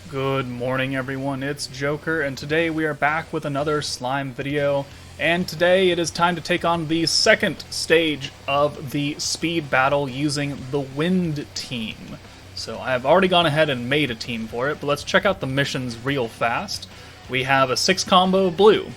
Good morning everyone, it's Joker, and today we are back with another slime video, and today it is time to take on the second stage of the speed battle using the Wind team. So I have already gone ahead and made a team for it, but let's check out the missions real fast. We have a 6 combo of blue,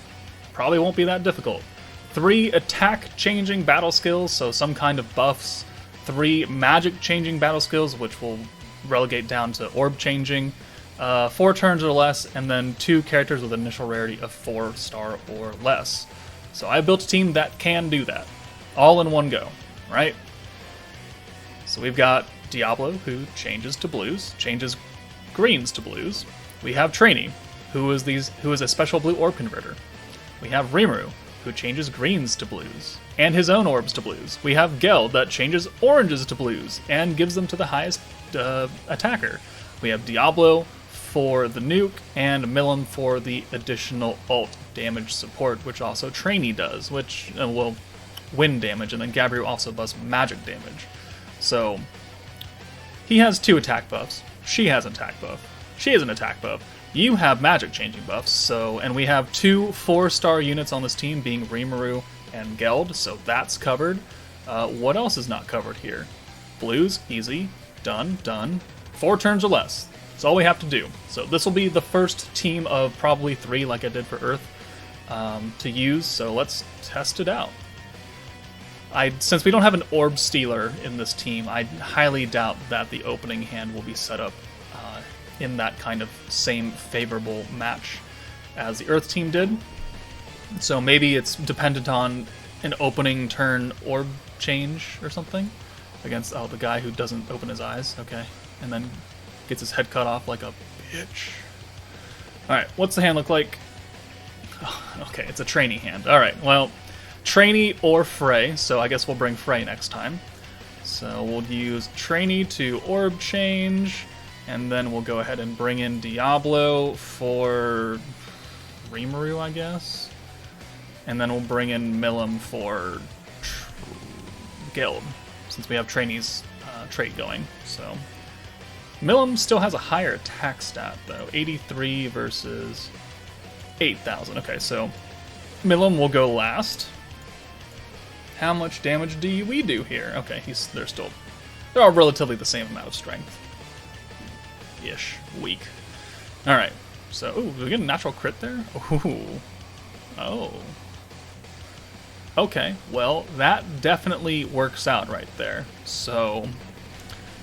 probably won't be that difficult. 3 attack changing battle skills, so some kind of buffs. 3 magic changing battle skills, which will relegate down to orb changing. 4 turns or less, and then 2 characters with initial rarity of 4-star or less. So I built a team that can do that, all in one go, right? So we've got Diablo, who changes to blues, changes greens to blues. We have Trainee, who is a special blue orb converter. We have Rimuru, who changes greens to blues, and his own orbs to blues. We have Geld, that changes oranges to blues, and gives them to the highest attacker. We have Diablo for the nuke, and MILIM for the additional ult damage support, which also Trainee does, which will wind damage, and then Gabriel also does magic damage. So he has 2 attack buffs, she has an attack buff, she has an attack buff, you have magic changing buffs, and we have 2 4-star units on this team, being Rimuru and Geld, so that's covered. What else is not covered here? Blues, easy, done. 4 turns or less. That's all we have to do. So this will be the first team of probably 3, like I did for Earth, to use, so let's test it out. Since we don't have an Orb Stealer in this team, I highly doubt that the opening hand will be set up in that kind of same favorable match as the Earth team did. So maybe it's dependent on an opening turn Orb change or something against, the guy who doesn't open his eyes, okay, and then gets his head cut off like a bitch. Alright, what's the hand look like? Oh, okay, it's a Trainee hand. Alright, well, Trainee or Frey, so I guess we'll bring Frey next time. So we'll use Trainee to orb change, and then we'll go ahead and bring in Diablo for Rimuru, I guess. And then we'll bring in MILIM for Geld, since we have Trainee's trait going, so... MILIM still has a higher attack stat, though. 83 versus 8,000. Okay, so MILIM will go last. How much damage do we do here? Okay, they're all relatively the same amount of strength. Ish. Weak. Alright, so, ooh, did we get a natural crit there? Ooh. Oh. Okay, well, that definitely works out right there. So,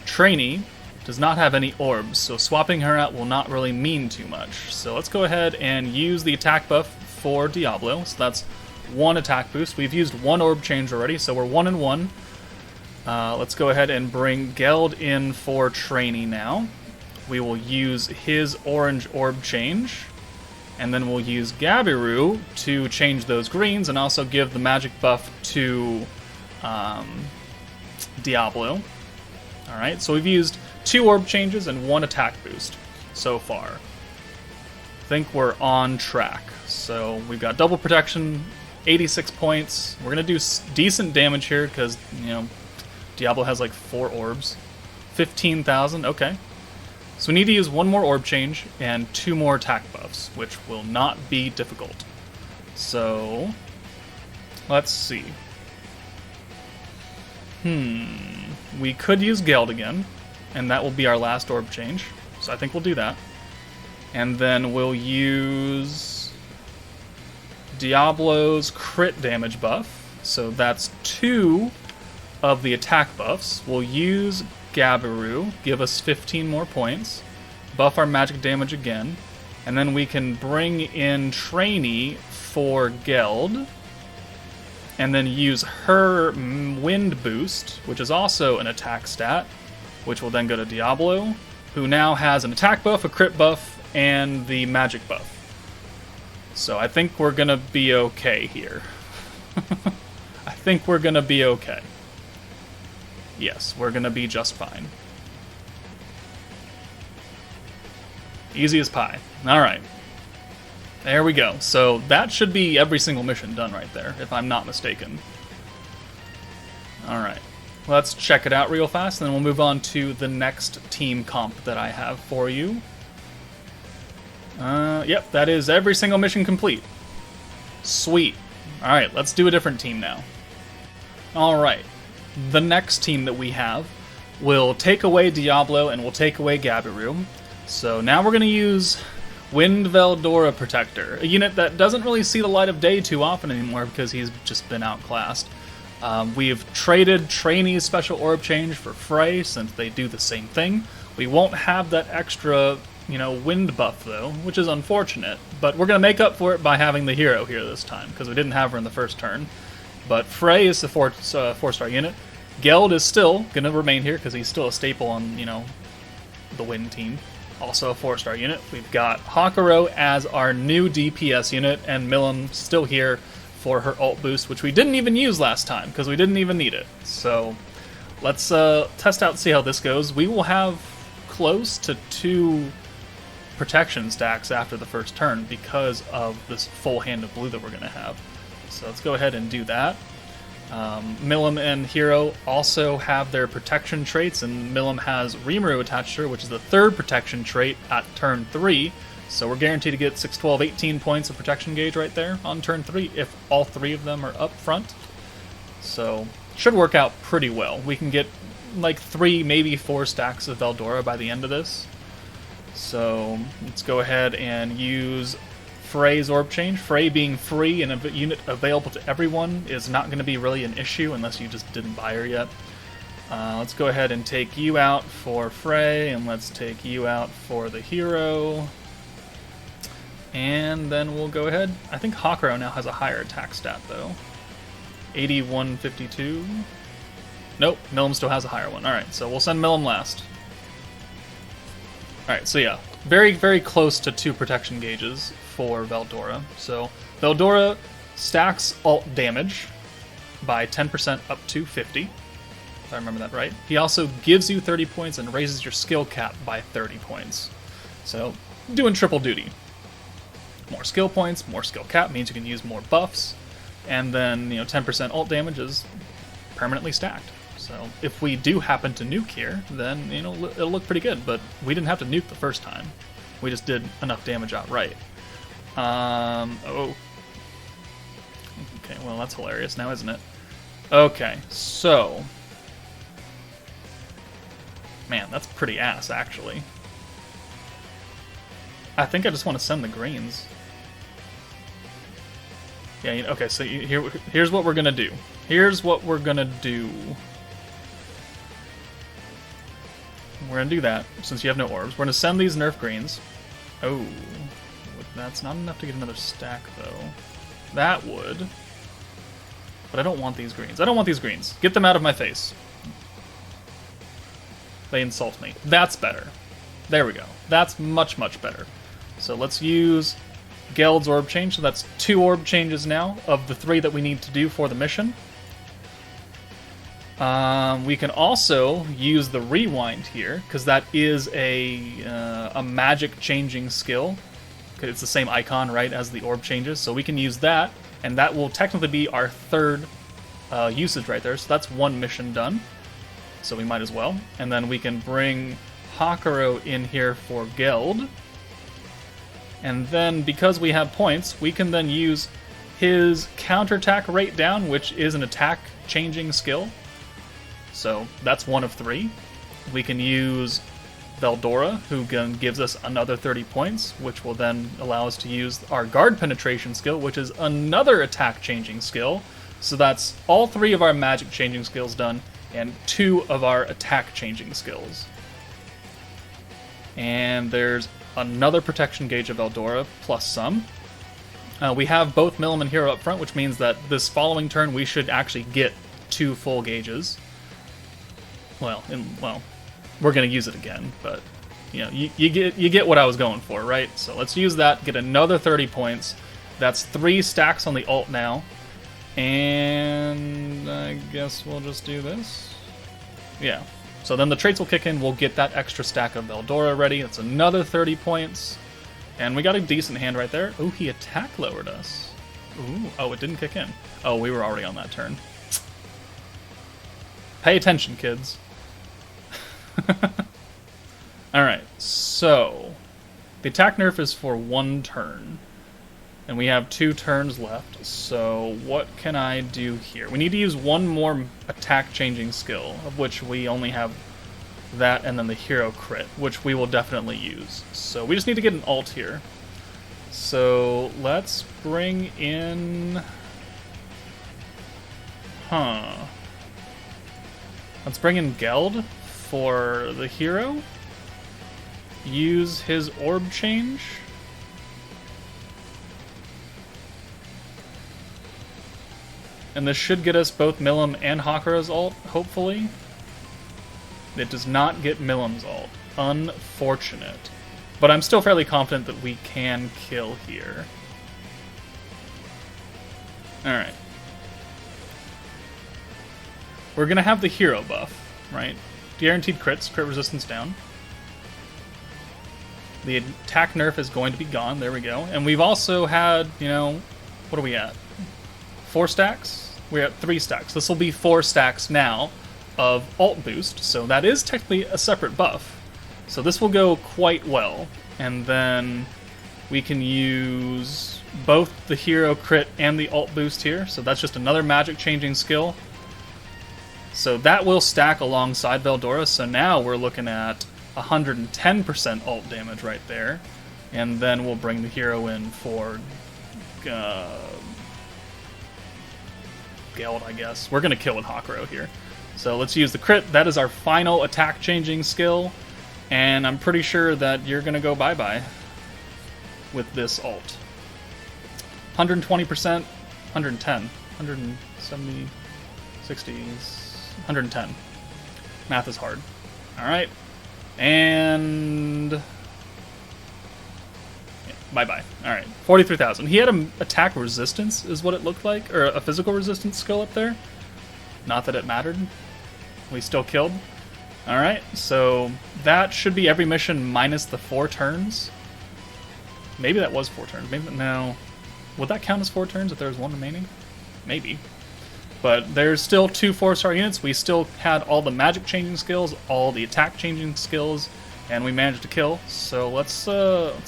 Trainee does not have any orbs, so swapping her out will not really mean too much. So let's go ahead and use the attack buff for Diablo. So that's 1 attack boost. We've used 1 orb change already, so we're 1 and 1. Let's go ahead and bring Geld in for Trainee now. We will use his orange orb change, and then we'll use Gabiru to change those greens and also give the magic buff to Diablo. Alright, so we've used 2 orb changes and 1 attack boost so far. I think we're on track. So we've got double protection, 86 points. We're going to do decent damage here because, Diablo has like 4 orbs. 15,000, okay. So we need to use 1 more orb change and 2 more attack buffs, which will not be difficult. So, let's see. We could use Geld again, and that will be our last orb change. So I think we'll do that. And then we'll use Diablo's crit damage buff. So that's 2 of the attack buffs. We'll use Gabiru, give us 15 more points, buff our magic damage again, and then we can bring in Trainee for Geld, and then use her wind boost, which is also an attack stat, which will then go to Diablo, who now has an attack buff, a crit buff, and the magic buff. So I think we're gonna be okay here. I think we're gonna be okay. Yes, we're gonna be just fine. Easy as pie. Alright. There we go. So that should be every single mission done right there, if I'm not mistaken. Alright. Let's check it out real fast, and then we'll move on to the next team comp that I have for you. Yep, that is every single mission complete. Sweet. Alright, let's do a different team now. Alright, the next team that we have will take away Diablo and we'll take away Gabiru. So now we're going to use Wind Veldora Protector, a unit that doesn't really see the light of day too often anymore because he's just been outclassed. We've traded Trainee's Special Orb Change for Frey since they do the same thing. We won't have that extra, wind buff though, which is unfortunate, but we're going to make up for it by having the hero here this time because we didn't have her in the first turn. But Frey is the 4-star unit. Geld is still going to remain here because he's still a staple on, the wind team. Also a 4-star unit. We've got Hakuro as our new DPS unit, and MILIM still here for her ult boost, which we didn't even use last time, because we didn't even need it. So, let's test out and see how this goes. We will have close to 2 protection stacks after the first turn because of this full hand of blue that we're going to have. So let's go ahead and do that. MILIM and Hero also have their protection traits, and MILIM has Rimuru attached to her, which is the 3rd protection trait at turn 3. So we're guaranteed to get 6, 12, 18 points of protection gauge right there on turn 3 if all 3 of them are up front. So should work out pretty well. We can get like 3, maybe 4 stacks of Veldora by the end of this. So let's go ahead and use Frey's Orb Change. Frey being free and a unit available to everyone is not going to be really an issue unless you just didn't buy her yet. Let's go ahead and take you out for Frey, and let's take you out for the hero. And then we'll go ahead. I think Hakuro now has a higher attack stat though. 8152. Nope, MILIM still has a higher one. Alright, so we'll send MILIM last. Alright, so yeah, very, very close to 2 protection gauges for Veldora. So Veldora stacks ult damage by 10% up to 50, if I remember that right. He also gives you 30 points and raises your skill cap by 30 points. So, doing triple duty. More skill points, more skill cap means you can use more buffs, and then 10% ult damage is permanently stacked. So if we do happen to nuke here, then it'll look pretty good. But we didn't have to nuke the first time; we just did enough damage outright. Oh, okay. Well, that's hilarious now, isn't it? Okay, so man, that's pretty ass actually. I think I just want to send the greens. Yeah, okay, so here's what we're gonna do. Here's what we're gonna do. We're gonna do that, since you have no orbs. We're gonna send these nerf greens. Oh, that's not enough to get another stack, though. That would. But I don't want these greens. I don't want these greens. Get them out of my face. They insult me. That's better. There we go. That's much, much better. So let's use Geld's Orb Change. So that's 2 orb changes now of the 3 that we need to do for the mission. We can also use the Rewind here, because that is a magic changing skill. It's the same icon, right, as the orb changes. So we can use that, and that will technically be our 3rd usage right there. So that's 1 mission done. So we might as well. And then we can bring Hakuro in here for Geld. And then, because we have points, we can then use his counterattack rate down, which is an attack changing skill. So that's 1 of 3. We can use Veldora, who gives us another 30 points, which will then allow us to use our guard penetration skill, which is another attack changing skill. So that's all 3 of our magic changing skills done, and 2 of our attack changing skills. And there's another protection gauge of Veldora, plus some. We have both MILIM and Hero up front, which means that this following turn we should actually get 2 full gauges. Well, we're going to use it again, but you get what I was going for, right? So let's use that, get another 30 points. That's 3 stacks on the ult now. And I guess we'll just do this. Yeah. So then the traits will kick in, we'll get that extra stack of Veldora ready. That's another 30 points. And we got a decent hand right there. Ooh, he attack lowered us. Ooh, oh, it didn't kick in. Oh, we were already on that turn. Pay attention, kids. Alright, so The attack nerf is for 1 turn. And we have 2 turns left, so what can I do here? We need to use 1 more attack changing skill, of which we only have that and then the hero crit, which we will definitely use. So we just need to get an ult here. So let's bring in... Let's bring in Geld for the hero. Use his orb change. And this should get us both MILIM and Hakura's ult, hopefully. It does not get MILIM's ult. Unfortunate. But I'm still fairly confident that we can kill here. Alright. We're going to have the hero buff, right? Guaranteed crits, crit resistance down. The attack nerf is going to be gone, there we go. And we've also had, you know, what are we at? 4 stacks? We're at 3 stacks. This will be 4 stacks now of ult boost, so that is technically a separate buff. So this will go quite well. And then we can use both the hero crit and the ult boost here, so that's just another magic changing skill. So that will stack alongside Veldora, so now we're looking at 110% ult damage right there. And then we'll bring the hero in for Geld, I guess. We're going to kill with Hakuro here. So let's use the crit. That is our final attack changing skill. And I'm pretty sure that you're going to go bye-bye with this ult. 120%, 110, 170, 60, 110. Math is hard. Alright. And... bye-bye. Alright. 43,000. He had an attack resistance, is what it looked like. Or a physical resistance skill up there. Not that it mattered. We still killed. Alright, so that should be every mission minus the 4 turns. Maybe that was 4 turns. Maybe no. Would that count as 4 turns if there was 1 remaining? Maybe. But there's still 2 4-star units. We still had all the magic changing skills, all the attack changing skills, and we managed to kill. So let's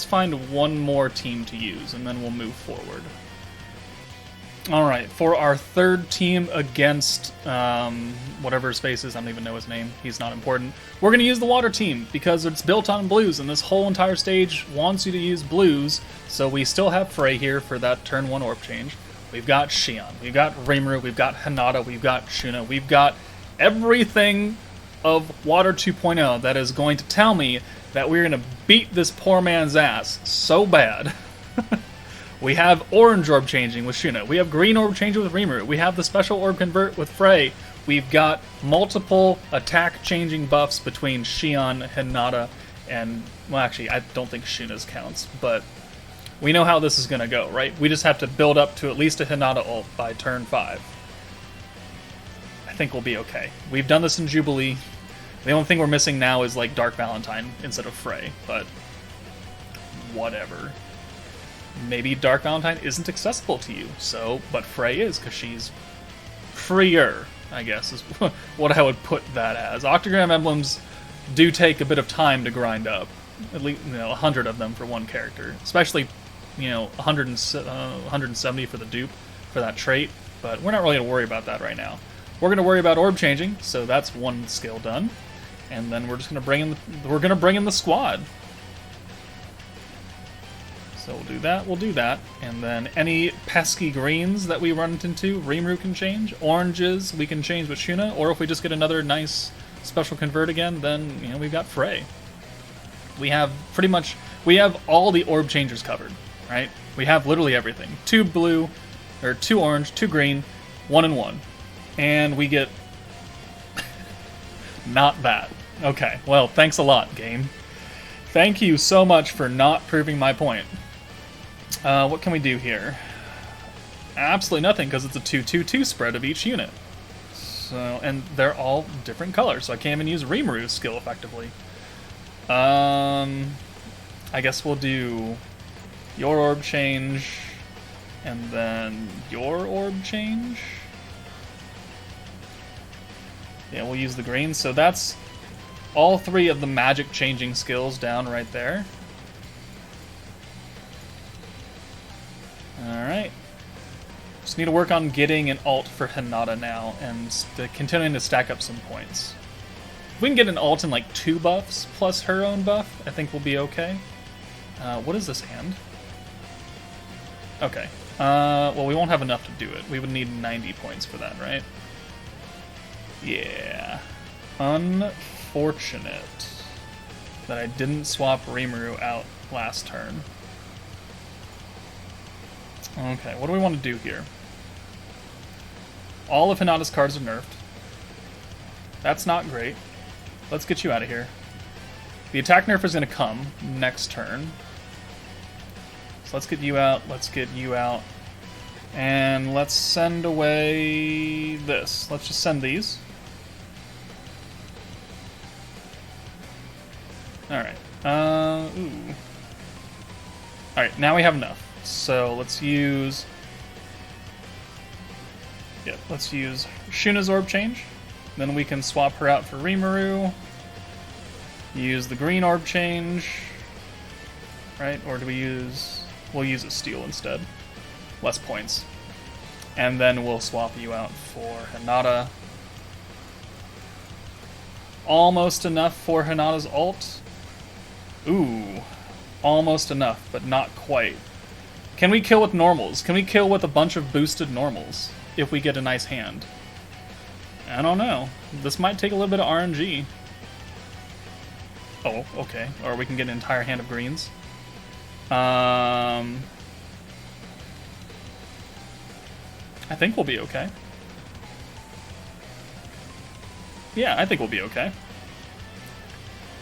find 1 more team to use, and then we'll move forward. Alright, for our 3rd team against whatever space is, I don't even know his name, he's not important. We're going to use the water team, because it's built on blues, and this whole entire stage wants you to use blues, so we still have Frey here for that turn 1 orb change. We've got Shion, we've got Rimuru, we've got Hinata, we've got Shuna, we've got everything of Water 2.0 that is going to tell me that we're going to beat this poor man's ass so bad. We have orange orb changing with Shuna. We have green orb changing with Rimuru. We have the special orb convert with Frey. We've got multiple attack changing buffs between Shion, Hinata, and... well, actually, I don't think Shuna's counts, but we know how this is going to go, right? We just have to build up to at least a Hinata ult by turn 5. I think we'll be okay. We've done this in Jubilee. The only thing we're missing now is, like, Dark Valentine instead of Frey, but whatever. Maybe Dark Valentine isn't accessible to you, so, but Frey is, because she's freer, I guess, is what I would put that as. Octagram emblems do take a bit of time to grind up. At least, 100 of them for 1 character. Especially, 170 for the dupe, for that trait, but we're not really going to worry about that right now. We're going to worry about orb changing, so that's 1 skill done. And then we're just going to bring in the squad. So we'll do that, and then any pesky greens that we run into, Rimuru can change. Oranges we can change with Shuna, or if we just get another nice special convert again, then we've got Frey. We have all the orb changers covered, right? We have literally everything. 2 blue, or 2 orange, 2 green, 1 and 1. And we get not that. Okay, well, thanks a lot, game. Thank you so much for not proving my point. What can we do here? Absolutely nothing, because it's a 2-2-2 spread of each unit. So, and they're all different colors, so I can't even use Rimuru's skill effectively. I guess we'll do your orb change, and then your orb change. Yeah, we'll use the green. So that's all 3 of the magic changing skills down right there. Just need to work on getting an alt for Hinata now, and continuing to stack up some points. If we can get an alt in like 2 buffs plus her own buff, I think we'll be okay. What is this hand? Okay. Well, we won't have enough to do it. We would need 90 points for that, right? Yeah. Unfortunate that I didn't swap Rimuru out last turn. Okay, what do we want to do here? All of Hinata's cards are nerfed. That's not great. Let's get you out of here. The attack nerf is going to come next turn. So let's get you out, let's get you out. And let's send away this. Let's just send these. Alright. Ooh. Alright, now we have enough. So let's use... yeah, let's use Shuna's Orb Change. Then we can swap her out for Rimuru. Use the green Orb Change. Right? Or do we use... we'll use a Steel instead. Less points. And then we'll swap you out for Hinata. Almost enough for Hinata's ult. Ooh. Almost enough, but not quite. Can we kill with normals? Can we kill with a bunch of boosted normals if we get a nice hand? I don't know. This might take a little bit of RNG. Oh, okay. Or we can get an entire hand of greens. I think we'll be okay. Yeah, I think we'll be okay.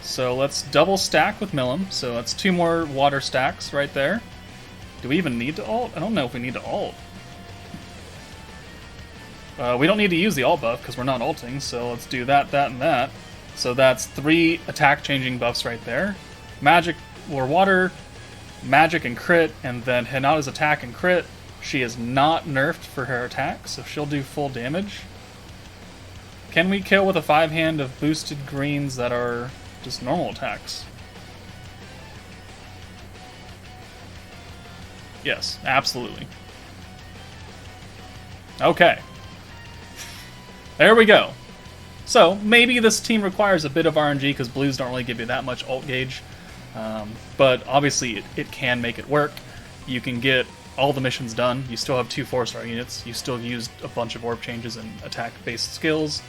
So let's double stack with MILIM. So that's 2 more water stacks right there. Do we even need to ult? I don't know if we need to ult. We don't need to use the ult buff because we're not ulting, so let's do that, that, and that. So that's 3 attack changing buffs right there. Magic or water, magic and crit, and then Hinata's attack and crit. She is not nerfed for her attack, so she'll do full damage. Can we kill with a 5-hand of boosted greens that are just normal attacks? Yes, absolutely. Okay. There we go. So, maybe this team requires a bit of RNG because blues don't really give you that much ult gauge. But obviously it can make it work. You can get all the missions done. You still have 2 4-star units. You still used a bunch of orb changes and attack-based skills.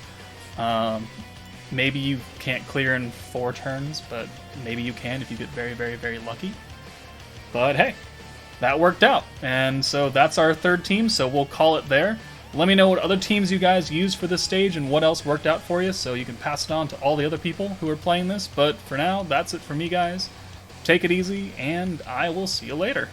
Maybe you can't clear in 4 turns, but maybe you can if you get very, very, very lucky. But hey, that worked out. And so that's our 3rd team, so we'll call it there. Let me know what other teams you guys used for this stage and what else worked out for you so you can pass it on to all the other people who are playing this. But for now, that's it for me, guys. Take it easy, and I will see you later.